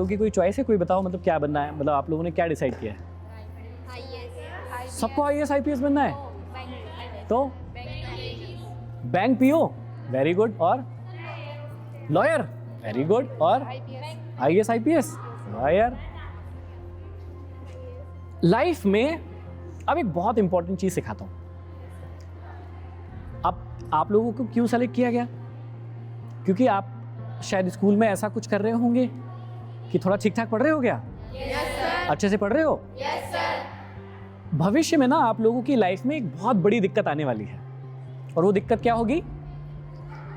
लोगों की कोई चॉइस है? कोई बताओ, मतलब क्या बनना है, मतलब आप लोगों ने क्या डिसाइड किया है? सबको IAS IPS बनना है? तो बैंक पीओ, वेरी गुड, और लॉयर, वेरी गुड, और IAS IPS, वाह यार। लाइफ में अब एक बहुत इंपॉर्टेंट चीज सिखाता हूं। अब आप लोगों को क्यों सेलेक्ट किया गया? क्योंकि आप शायद स्कूल में ऐसा कुछ कर रहे होंगे कि थोड़ा ठीक ठाक पढ़ रहे हो क्या? अच्छे से पढ़ रहे हो? भविष्य में ना आप लोगों की लाइफ में एक बहुत बड़ी दिक्कत आने वाली है, और वो दिक्कत क्या होगी?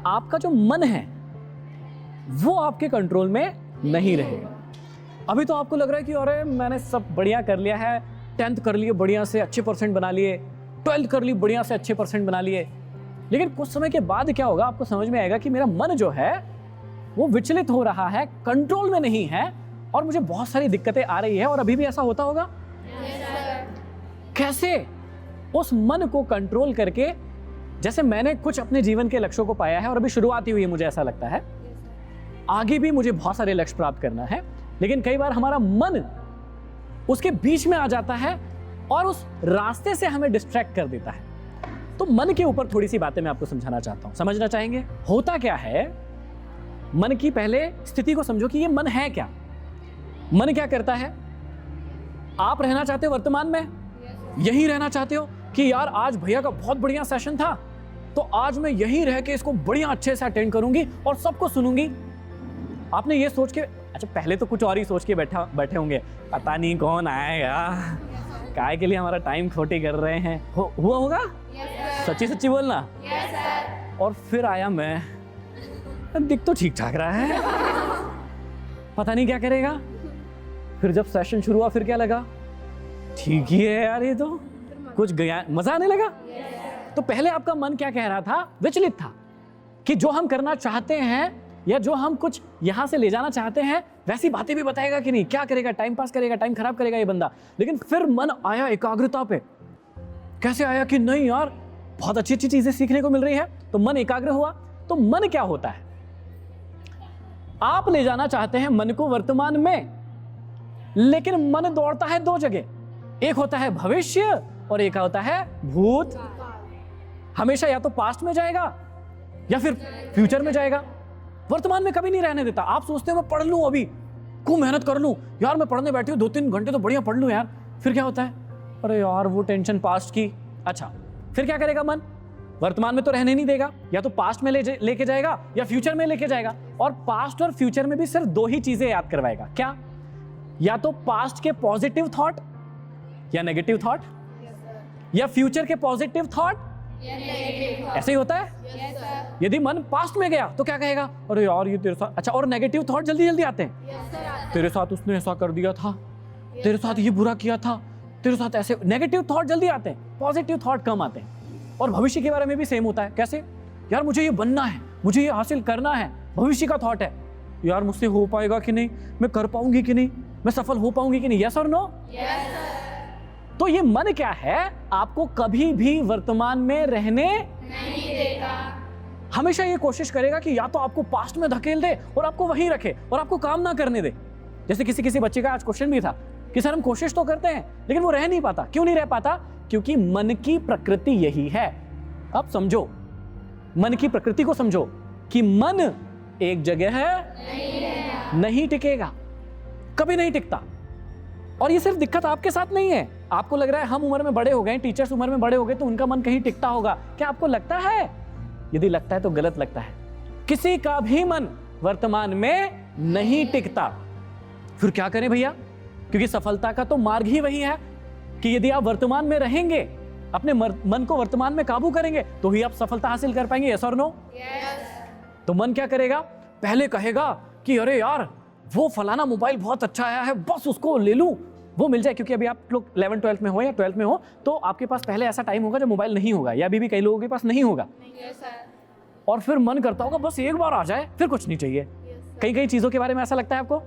आपका जो मन है वो आपके कंट्रोल में नहीं रहेगा। अभी तो आपको लग रहा है कि अरे मैंने सब बढ़िया कर लिया है, 10th कर लिए बढ़िया से अच्छे परसेंट बना लिए, 12th कर ली बढ़िया से अच्छे परसेंट बना लिए, लेकिन कुछ समय के बाद क्या होगा, आपको समझ में आएगा कि मेरा मन जो है वो विचलित हो रहा है, कंट्रोल में नहीं है, और मुझे बहुत सारी दिक्कतें आ रही है। और अभी भी ऐसा होता होगा? कैसे उस मन को कंट्रोल करके, जैसे मैंने कुछ अपने जीवन के लक्ष्यों को पाया है और अभी शुरुआत ही हुई है, मुझे ऐसा लगता है आगे भी मुझे बहुत सारे लक्ष्य प्राप्त करना है, लेकिन कई बार हमारा मन उसके बीच में आ जाता है और उस रास्ते से हमें डिस्ट्रैक्ट कर देता है। तो मन के ऊपर थोड़ी सी बातें मैं आपको समझाना चाहता हूं, समझना चाहेंगे? होता क्या है, मन की पहले स्थिति को समझो कि ये मन है क्या। मन क्या करता है? आप रहना चाहते हो वर्तमान में, यही रहना चाहते हो कि यार आज भैया का बहुत बढ़िया सेशन था, तो आज मैं यहीं रह के इसको बढ़िया अच्छे से अटेंड करूंगी और सबको सुनूंगी। आपने ये सोच के, अच्छा पहले तो कुछ और ही सोच के बैठे होंगे, पता नहीं कौन आएगा, काय के लिए हमारा टाइम खोटी कर रहे हैं, हुआ होगा? सच्ची सच्ची बोलना। और फिर आया मैं, दिख तो ठीक ठाक रहा है, पता नहीं क्या करेगा। फिर जब सेशन शुरू हुआ फिर क्या लगा, ठीक ही है यार, ये तो कुछ गया, मजा आने लगा। तो पहले आपका मन क्या कह रहा था? विचलित था कि जो हम करना चाहते हैं या जो हम कुछ यहां से ले जाना चाहते हैं वैसी बातें भी बताएगा कि नहीं, क्या करेगा, टाइम पास करेगा, टाइम खराब करेगा ये बंदा। लेकिन फिर मन आया एकाग्रता पे। कैसे आया कि नहीं यार बहुत अच्छी अच्छी चीजें सीखने को मिल रही है, तो मन एकाग्र हुआ। तो मन क्या होता है? आप ले जाना चाहते हैं मन को वर्तमान में, लेकिन मन दौड़ता है दो जगह, एक होता है भविष्य और एक होता है भूत। हमेशा या तो पास्ट में जाएगा या फिर फ्यूचर में जाएगा, वर्तमान में कभी नहीं रहने देता। आप सोचते हो मैं पढ़ लूं, अभी खूब मेहनत कर लूं, यार मैं पढ़ने बैठी हूं 2-3 घंटे तो बढ़िया पढ़ लूं यार। फिर क्या होता है? अरे यार वो टेंशन पास्ट की। अच्छा फिर क्या करेगा मन? वर्तमान में तो रहने नहीं देगा, या तो पास्ट में लेके जाएगा या फ्यूचर में लेके जाएगा। और पास्ट और फ्यूचर में भी सिर्फ दो ही चीजें याद करवाएगा। क्या? या तो पास्ट के पॉजिटिव थॉट या नेगेटिव थॉट, या फ्यूचर के पॉजिटिव थॉट। ऐसे ही होता है। यदि मन पास्ट में गया तो क्या कहेगा? अरे यार ये तेरे साथ, अच्छा और नेगेटिव थॉट जल्दी जल्दी आते हैं। तेरे साथ उसने ऐसा कर दिया था, तेरे साथ ये बुरा किया था, तेरे साथ ऐसे। नेगेटिव थॉट जल्दी आते हैं, पॉजिटिव थॉट कम आते हैं। और भविष्य के बारे में भी सेम होता है। कैसे? यार मुझे ये बनना है, मुझे ये हासिल करना है, भविष्य का थॉट है। यार मुझसे हो पाएगा कि नहीं, मैं कर पाऊंगी कि नहीं, मैं सफल हो पाऊंगी कि नहीं। यस और नो? तो ये मन क्या है? आपको कभी भी वर्तमान में रहने नहीं देगा। हमेशा ये कोशिश करेगा कि या तो आपको पास्ट में धकेल दे और आपको वहीं रखे और आपको काम ना करने दे। जैसे किसी बच्चे का आज क्वेश्चन भी था कि सर हम कोशिश तो करते हैं लेकिन वो रह नहीं पाता। क्यों नहीं रह पाता? क्योंकि मन की प्रकृति यही है। अब समझो, मन की प्रकृति को समझो कि मन एक जगह है, नहीं टिकेगा, कभी नहीं टिकता। और ये सिर्फ दिक्कत आपके साथ नहीं है। आपको लग रहा है हम उम्र में बड़े हो गए, टीचर्स उम्र में बड़े हो गए तो उनका मन कहीं टिकता होगा। क्या आपको लगता है? यदि लगता है तो गलत लगता है। किसी का भी मन वर्तमान में नहीं टिकता। फिर क्या करें भैया? क्योंकि सफलता का तो मार्ग ही वही है कि यदि आप वर्तमान में रहेंगे, अपने मन को वर्तमान में काबू करेंगे तो ही आप सफलता हासिल कर पाएंगे। यस और नो? तो मन क्या करेगा? पहले कहेगा कि अरे यार वो फलाना मोबाइल बहुत अच्छा आया है, बस उसको ले लूं, वो मिल जाए। क्योंकि अभी आप लोग 11th-12th में हो या 12th में हो तो आपके पास पहले ऐसा टाइम होगा जब मोबाइल नहीं होगा, या अभी भी कई लोगों के पास नहीं होगा। और फिर मन करता होगा बस एक बार आ जाए, फिर कुछ नहीं चाहिए। कई चीजों के बारे में ऐसा लगता है आपको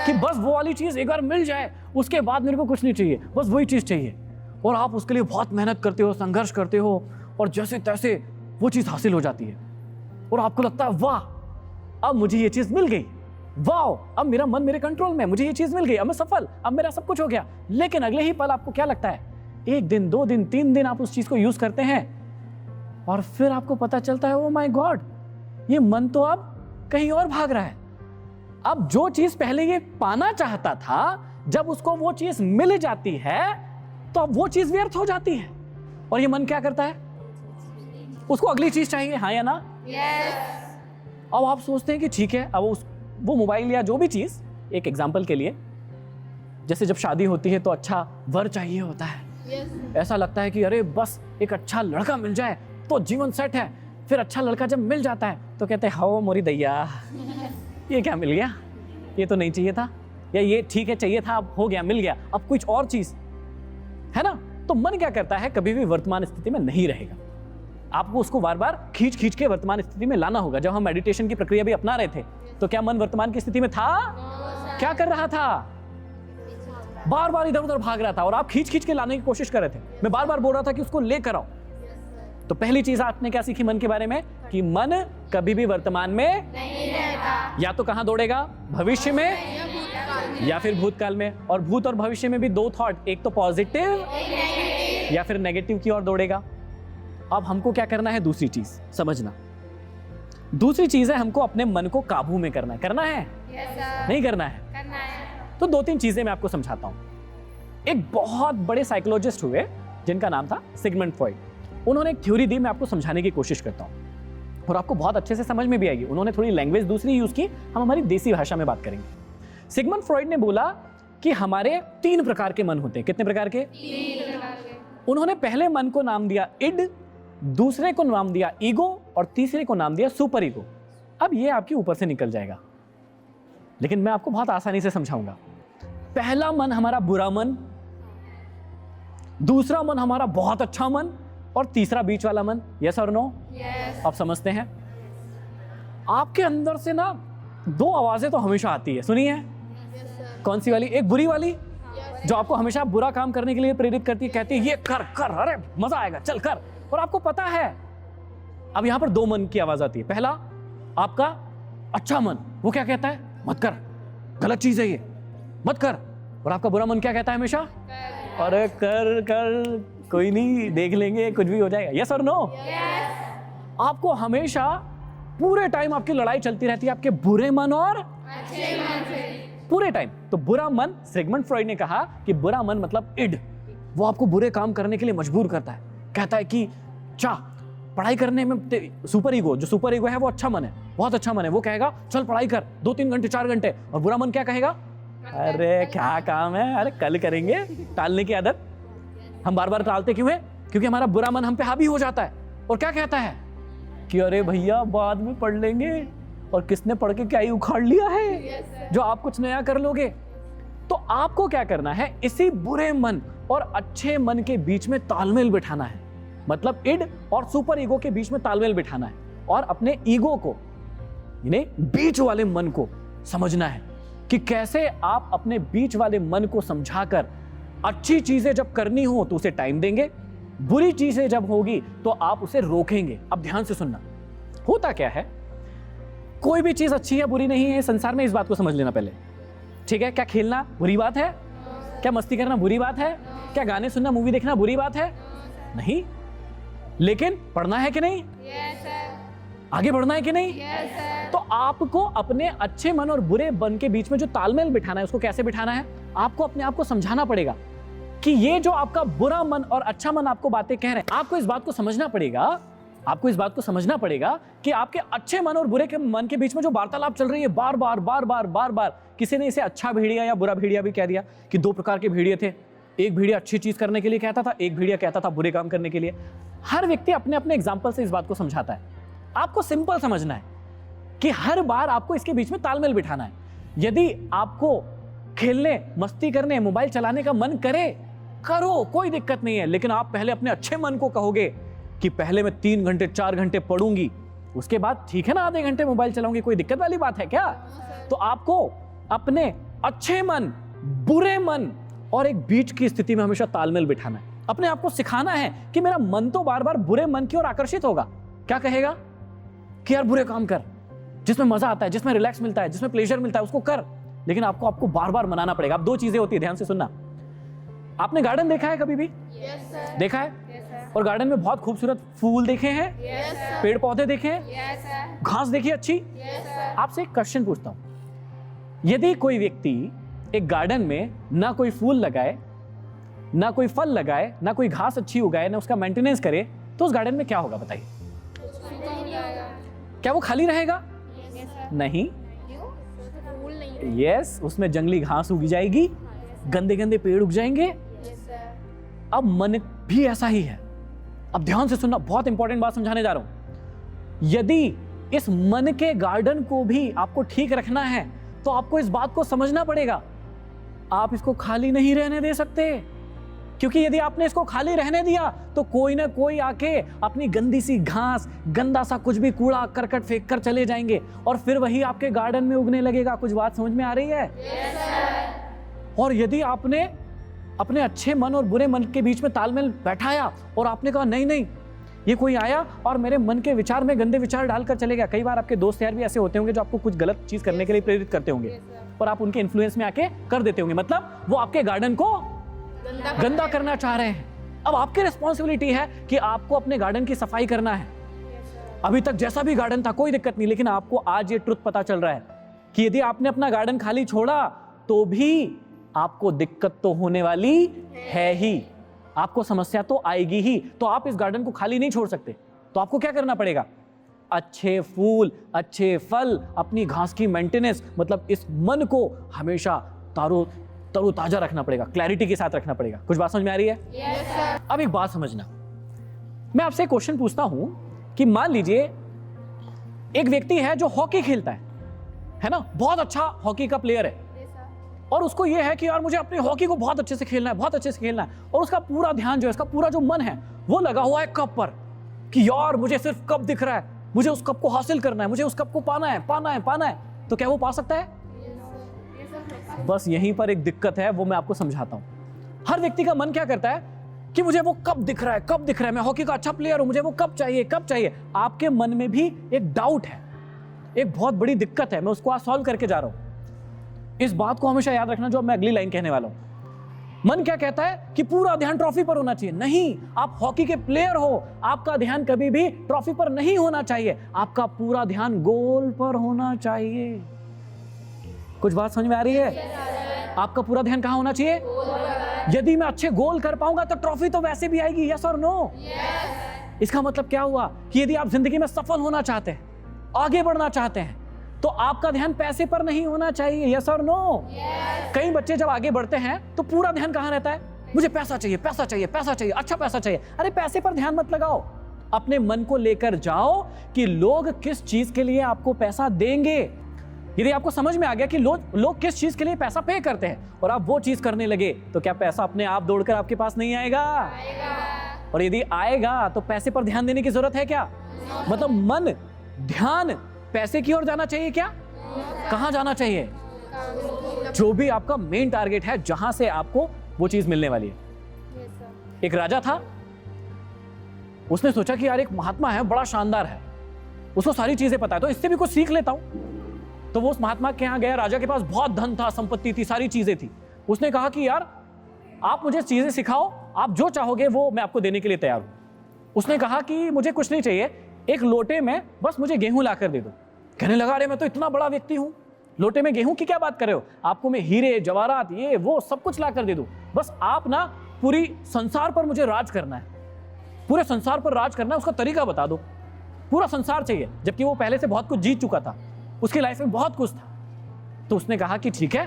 कि बस वो वाली चीज एक बार मिल जाए, उसके बाद मेरे को कुछ नहीं चाहिए, बस वही चीज चाहिए। और आप उसके लिए बहुत मेहनत करते हो, संघर्ष करते हो, और जैसे तैसे वो चीज हासिल हो जाती है और आपको लगता है वाह अब मुझे ये चीज मिल गई, वाओ, अब मेरा मन मेरे कंट्रोल में, मुझे ये चीज मिल गई, अब मैं सफल, अब मेरा सब कुछ हो गया। लेकिन अगले ही पल आपको क्या लगता है, 1 दिन 2 दिन 3 दिन आप उस चीज को यूज करते हैं और फिर आपको पता चलता है ओ माय गॉड, ये मन तो अब कहीं और भाग रहा है। अब जो चीज पहले ये पाना चाहता था, जब उसको वो चीज मिल जाती है तो अब वो चीज व्यर्थ हो जाती है और ये मन क्या करता है, उसको अगली चीज चाहिए, हाँ या ना? yes. अब आप सोचते हैं कि ठीक है, अब वो मोबाइल या जो भी चीज, एक एग्जांपल के लिए, जैसे जब शादी होती है तो अच्छा वर चाहिए होता है। yes. ऐसा लगता है कि अरे बस एक अच्छा लड़का मिल जाए तो जीवन सेट है। फिर अच्छा लड़का जब मिल जाता है तो कहते हैं हाओ मोरी दैया, ये क्या मिल गया, ये तो नहीं चाहिए था, या ये ठीक है चाहिए था, अब हो गया, मिल गया, अब कुछ और चीज है ना। तो मन क्या करता है, कभी भी वर्तमान स्थिति में नहीं रहेगा, आपको उसको बार बार खींच खींच के वर्तमान स्थिति में लाना होगा। जब हम मेडिटेशन की प्रक्रिया भी अपना रहे थे तो क्या मन वर्तमान की स्थिति में था? क्या कर रहा था? बार बार इधर उधर भाग रहा था और आप खींच खींच के लाने की कोशिश कर रहे थे। मैं बार बार बोल रहा था कि उसको लेकर आओ। तो पहली चीज आपने क्या सीखी मन के बारे में, कि मन कभी भी वर्तमान में नहीं रहता, या तो कहां दौड़ेगा, भविष्य में या फिर भूतकाल में। और भूत और भविष्य में भी 2 थॉट, एक तो पॉजिटिव या फिर नेगेटिव की ओर दौड़ेगा। अब हमको क्या करना है, दूसरी चीज समझना। दूसरी चीज है हमको अपने मन को काबू में करना है। करना है? नहीं करना है? करना है। तो 2-3 चीजें मैं आपको समझाता हूं। एक बहुत बड़े साइकोलॉजिस्ट हुए जिनका नाम था सिगमंड फ्रॉइड। उन्होंने एक थ्योरी दी, मैं आपको समझाने की कोशिश करता हूं और आपको बहुत अच्छे से समझ में भी आएगी। उन्होंने थोड़ी लैंग्वेज दूसरी यूज की, हम हमारी देसी भाषा में बात करेंगे। सिगमंड फ्रॉइड ने बोला कि हमारे 3 प्रकार के मन होते हैं। कितने प्रकार के? 3 प्रकार के। उन्होंने पहले मन को नाम दिया इड, दूसरे को नाम दिया ईगो और तीसरे को नाम दिया सुपर ईगो। अब ये आपके ऊपर से निकल जाएगा, लेकिन मैं आपको बहुत आसानी से समझाऊंगा। पहला मन हमारा बुरा मन, दूसरा मन हमारा बहुत अच्छा मन और तीसरा बीच वाला मन। यस और नो? यस। आप समझते हैं? आपके अंदर से ना 2 आवाजें तो हमेशा आती है, सुनी है? कौन सी वाली? एक बुरी वाली जो आपको हमेशा बुरा काम करने के लिए प्रेरित करती है, कहती है ये कर कर, अरे मजा आएगा, चल कर, और आपको पता है। अब यहां पर 2 मन की आवाज आती है। पहला आपका अच्छा मन, वो क्या कहता है, मत कर, गलत चीज है ये, मत कर। और आपका बुरा मन क्या कहता है हमेशा, अरे कर कर, कोई नहीं, देख लेंगे, कुछ भी हो जाएगा। यस और नो? यस। आपको हमेशा पूरे टाइम आपकी लड़ाई चलती रहती है आपके बुरे मन और अच्छे मन से, पूरे टाइम। तो बुरा मन, सिगमंड फ्रॉइड ने कहा कि बुरा मन मतलब इड, वो आपको बुरे काम करने के लिए मजबूर करता है। कहता है कि चा पढ़ाई करने में, सुपर ईगो, जो सुपर ईगो है वो अच्छा मन है, बहुत अच्छा मन है, वो कहेगा चल पढ़ाई कर 2-3 घंटे 4 घंटे। और बुरा मन क्या कहेगा, अरे क्या काम है, अरे कल करेंगे। टालने की आदत हम बार बार टालते क्यों है? क्योंकि हमारा बुरा मन हम पे हावी हो जाता है और क्या कहता है कि अरे भैया बाद में पढ़ लेंगे, और किसने पढ़ के क्या ही उखाड़ लिया है जो आप कुछ नया कर लोगे। तो आपको क्या करना है, इसी बुरे मन और अच्छे मन के बीच में तालमेल बिठाना है। मतलब इड और सुपर ईगो के बीच में तालमेल बिठाना है और अपने ईगो को, यानी बीच वाले मन को समझना है कि कैसे आप अपने बीच वाले मन को समझाकर अच्छी चीजें जब करनी हो तो उसे टाइम देंगे, बुरी चीजें जब होगी तो आप उसे रोकेंगे। अब ध्यान से सुनना, होता क्या है, कोई भी चीज अच्छी या बुरी नहीं है संसार में, इस बात को समझ लेना पहले, ठीक है? क्या खेलना बुरी बात है? क्या मस्ती करना बुरी बात है? क्या गाने सुनना, मूवी देखना बुरी बात है? नहीं। लेकिन पढ़ना है कि नहीं? आगे बढ़ना है कि नहीं? तो आपको अपने अच्छे मन और बुरे मन के बीच में जो तालमेल बिठाना है, उसको कैसे बिठाना है? आपको अपने आप को समझाना पड़ेगा कि ये जो आपका बुरा मन और अच्छा मन आपको बातें कह रहे हैं, आपको इस बात को समझना पड़ेगा, आपको इस बात को समझना पड़ेगा कि आपके अच्छे मन और बुरे के मन के बीच में जो वार्तालाप चल रही है, बार बार बार बार बार बार, किसी ने इसे अच्छा भेड़िया या बुरा भेड़िया भी कह दिया कि 2 प्रकार के भेड़िए थे। एक भेड़िया अच्छी चीज करने के लिए कहता था, एक भेड़िया कहता था बुरे काम करने के लिए। हर व्यक्ति अपने अपने एग्जाम्पल से इस बात को समझाता है। आपको सिंपल समझना है कि हर बार आपको इसके बीच में तालमेल बिठाना है। यदि आपको खेलने, मस्ती करने, मोबाइल चलाने का मन करे, करो, कोई दिक्कत नहीं है, लेकिन आप पहले अपने अच्छे मन को कहोगे कि पहले मैं 3 घंटे 4 घंटे पढ़ूंगी, उसके बाद ठीक है ना आधे घंटे मोबाइल चलाऊंगी, कोई दिक्कत वाली बात है क्या? तो आपको अपने अच्छे मन, बुरे मन और एक बीच की स्थिति में हमेशा तालमेल बिठाना है। अपने आप को सिखाना है कि मेरा मन तो बार बार बुरे मन की ओर आकर्षित होगा। क्या कहेगा कि यार बुरे काम कर, जिसमें मजा आता है, जिसमें रिलैक्स मिलता है, जिसमें प्लेजर मिलता है, उसको कर। लेकिन आपको बार बार मनाना पड़ेगा। अब दो चीजें होती है, ध्यान से सुनना। आपने गार्डन देखा है कभी भी? देखा है? और गार्डन में बहुत खूबसूरत फूल देखे हैं, पेड़ पौधे देखे हैं, घास देखी अच्छी। आपसे एक क्वेश्चन पूछता हूं, यदि कोई व्यक्ति एक गार्डन में ना कोई फूल लगाए, ना कोई फल लगाए, ना कोई घास अच्छी उगाए, ना उसका मेंटेनेंस करे, तो उस गार्डन में क्या होगा बताइए? क्या वो खाली रहेगा? नहीं। यस, उसमें जंगली घास उग जाएगी, गंदे गंदे पेड़ उग जाएंगे। अब मन भी ऐसा ही है। अब ध्यान से सुनना, बहुत इंपॉर्टेंट बात समझाने जा रहा हूं। यदि इस मन के गार्डन को भी आपको ठीक रखना है तो आपको इस बात को समझना पड़ेगा, आप इसको खाली नहीं रहने दे सकते। क्योंकि यदि आपने इसको खाली रहने दिया तो कोई ना कोई आके अपनी गंदी सी घास, गंदा सा कुछ भी कूड़ा करकट फेंक कर चले जाएंगे और फिर वही आपके गार्डन में उगने लगेगा। कुछ बात समझ में आ रही है? और यदि आपने अपने अच्छे मन और बुरे मन के बीच में तालमेल बैठाया और आपने कहा नहीं नहीं, ये कोई आया और मेरे मन के विचार में गंदे विचार डालकर चले गया। कई बार आपके दोस्त यार भी ऐसे होते होंगे जो आपको कुछ गलत चीज करने के लिए प्रेरित करते होंगे और आप उनके इन्फ्लुएंस में आके कर देते होंगे। मतलब वो आपके गार्डन को गंदा करना चाह रहे हैं। अब आपकी रिस्पॉन्सिबिलिटी है कि आपको अपने गार्डन की सफाई करना है। अभी तक जैसा भी गार्डन था कोई दिक्कत नहीं, लेकिन आपको आज ये ट्रुथ पता चल रहा है कि यदि आपने अपना गार्डन खाली छोड़ा तो भी आपको दिक्कत तो होने वाली है ही, आपको समस्या तो आएगी ही। तो आप इस गार्डन को खाली नहीं छोड़ सकते। तो आपको क्या करना पड़ेगा? अच्छे फूल, अच्छे फल, अपनी घास की मेंटेनेंस, मतलब इस मन को हमेशा तरोताजा रखना पड़ेगा, क्लैरिटी के साथ रखना पड़ेगा। कुछ बात समझ में आ रही है? yes, अब एक बात समझना, मैं आपसे एक क्वेश्चन पूछता हूं कि मान लीजिए एक व्यक्ति है जो हॉकी खेलता है ना, बहुत अच्छा हॉकी का प्लेयर है और उसको यह है कि यार मुझे अपनी हॉकी को बहुत अच्छे से खेलना है, बहुत अच्छे से खेलना है, और उसका पूरा ध्यान जो है, उसका पूरा जो मन है वो लगा हुआ है कप पर कि यार मुझे सिर्फ कप दिख रहा है, मुझे उस कप को हासिल करना है, मुझे उस कप को पाना है, पाना है, पाना है। तो क्या वो पा सकता है? बस यहीं पर एक दिक्कत है, वो मैं आपको समझाता हूं। हर व्यक्ति का मन क्या करता है कि मुझे वो कप दिख रहा है, कप दिख रहा है, मैं हॉकी का अच्छा प्लेयर हूं, मुझे वो कप चाहिए, कप चाहिए। आपके मन में भी एक डाउट है, एक बहुत बड़ी दिक्कत है, मैं उसको आज सॉल्व करके जा रहा हूं। इस बात को हमेशा याद रखना जो मैं अगली लाइन कहने वाला हूं। मन क्या कहता है कि पूरा ध्यान ट्रॉफी पर होना चाहिए। नहीं, आप हॉकी के प्लेयर हो, आपका ध्यान कभी भी ट्रॉफी पर नहीं होना चाहिए, आपका पूरा ध्यान गोल पर होना चाहिए। कुछ बात समझ में आ रही है? आपका पूरा ध्यान कहां होना चाहिए? यदि मैं अच्छे गोल कर पाऊंगा तो ट्रॉफी तो वैसे भी आएगी। यस और नो? इसका मतलब क्या हुआ कि यदि आप जिंदगी में सफल होना चाहते हैं, आगे बढ़ना चाहते हैं, तो आपका ध्यान पैसे पर नहीं होना चाहिए। यस और नो? कई बच्चे जब आगे बढ़ते हैं तो पूरा ध्यान कहां रहता है? मुझे पैसा चाहिए, पैसा चाहिए, पैसा चाहिए, अच्छा पैसा चाहिए। अरे पैसे पर ध्यान मत लगाओ, अपने मन को लेकर जाओ कि लोग किस चीज के लिए आपको पैसा देंगे। यदि आपको समझ में आ गया कि लोग किस चीज के लिए पैसा पे करते हैं और आप वो चीज करने लगे, तो क्या पैसा अपने आप दौड़कर आपके पास नहीं आएगा? और यदि आएगा तो पैसे पर ध्यान देने की जरूरत है क्या? मतलब मन, ध्यान पैसे की ओर जाना चाहिए क्या? कहां जाना चाहिए? जो भी आपका मेन टारगेट है, जहां से आपको वो चीज मिलने वाली है। एक राजा था, उसने सोचा कि यार एक महात्मा है, बड़ा शानदार है, उसको सारी चीजें पता है, तो इससे भी कुछ सीख लेता हूं। तो वो उस महात्मा के यहां गया। राजा के पास बहुत धन था, संपत्ति थी, सारी चीजें थी। उसने कहा कि यार आप मुझे चीजें सिखाओ, आप जो चाहोगे वो मैं आपको देने के लिए तैयार हूं। उसने कहा कि मुझे कुछ नहीं चाहिए, एक लोटे में बस मुझे गेहूं लाकर दे दो। कहने लगा अरे मैं तो इतना बड़ा व्यक्ति हूं, लोटे में गेहूं की क्या बात कर रहे हो? आपको मैं हीरे जवाहरात ये वो सब कुछ लाकर दे दूं, बस आप ना पूरी संसार पर मुझे राज करना है, पूरे संसार पर राज करना है, उसका तरीका बता दो। पूरा संसार चाहिए, जबकि वो पहले से बहुत कुछ जीत चुका था, उसकी लाइफ में बहुत कुछ था। तो उसने कहा कि ठीक है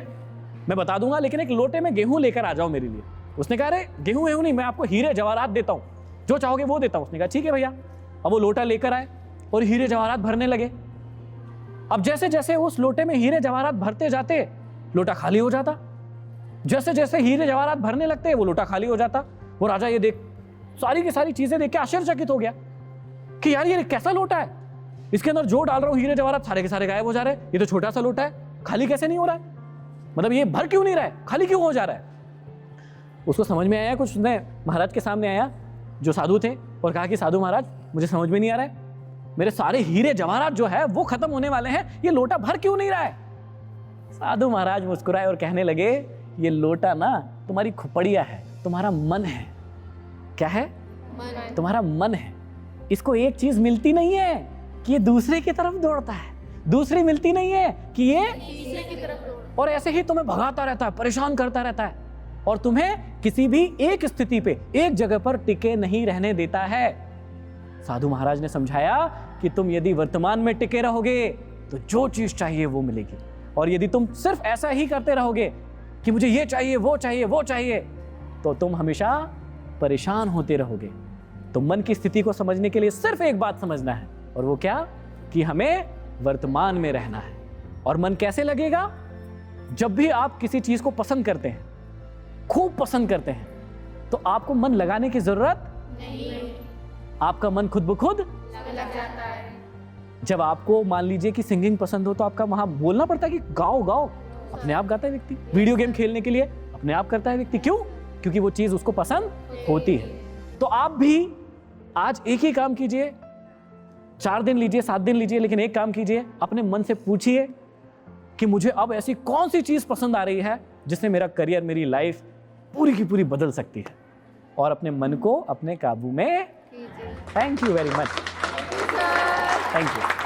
मैं बता दूंगा, लेकिन एक लोटे में गेहूं लेकर आ जाओ मेरे लिए। उसने कहा अरे गेहूं वेहूं नहीं, मैं आपको हीरे जवाहरात देता हूं, जो चाहोगे वो देता हूं। उसने कहा ठीक है भैया। अब वो लोटा लेकर आए और हीरे जवाहरात भरने लगे। अब जैसे जैसे उस लोटे में हीरे जवाहरात भरते जाते, लोटा खाली हो जाता। जैसे जैसे हीरे जवाहरात भरने लगते, वो लोटा खाली हो जाता। वो राजा ये देख, सारी की सारी चीजें देख के आश्चर्यचकित हो गया कि यार ये कैसा लोटा है, इसके अंदर जो डाल रहा हूं हीरे जवाहरात सारे के सारे गायब हो जा रहे हैं, ये तो छोटा सा लोटा है, खाली कैसे नहीं हो रहा है, मतलब ये भर क्यों नहीं रहा है, खाली क्यों हो जा रहा है। उसको समझ में आया कुछ, उसने महाराज के सामने आया जो साधु थे और कहा कि साधु महाराज मुझे समझ में नहीं आ रहा है, मेरे सारे हीरे जवाहरात जो है वो खत्म होने वाले हैं, ये लोटा भर क्यों नहीं रहा है? साधु महाराज मुस्कुराए और कहने लगे, ये लोटा ना तुम्हारी खुपड़िया है, तुम्हारा मन है। क्या है? मन। तुम्हारा मन है। इसको एक चीज मिलती नहीं है कि ये दूसरे की तरफ दौड़ता है, दूसरी मिलती नहीं है कि ये तीसरे की तरफ दौड़ता, और ऐसे ही तुम्हें भगाता रहता है, परेशान करता रहता है, और तुम्हें किसी भी एक स्थिति पे, एक जगह पर टिके नहीं रहने देता है। साधु महाराज ने समझाया कि तुम यदि वर्तमान में टिके रहोगे तो जो चीज चाहिए वो मिलेगी, और यदि तुम सिर्फ ऐसा ही करते रहोगे कि मुझे ये चाहिए, वो चाहिए, वो चाहिए, तो तुम हमेशा परेशान होते रहोगे। तो मन की स्थिति को समझने के लिए सिर्फ एक बात समझना है, और वो क्या? कि हमें वर्तमान में रहना है। और मन कैसे लगेगा? जब भी आप किसी चीज को पसंद करते हैं, खूब पसंद करते हैं, तो आपको मन लगाने की जरूरत नहीं, आपका मन खुद ब खुद लग जाता है। जब आपको मान लीजिए कि सिंगिंग पसंद हो, तो आपका वहां बोलना पड़ता है कि गाओ गाओ, अपने आप गाता है व्यक्ति। वीडियो गेम खेलने के लिए अपने आप करता है व्यक्ति। क्यों? क्योंकि वो चीज उसको पसंद होती है। तो आप भी आज एक ही काम कीजिए, 4 दिन लीजिए, 7 दिन लीजिए, लेकिन एक काम कीजिए, अपने मन से पूछिए कि मुझे अब ऐसी कौन सी चीज पसंद आ रही है जिससे मेरा करियर, मेरी लाइफ पूरी की पूरी बदल सकती है, और अपने मन को अपने काबू में कीजिए। Thank you very much. Thank you.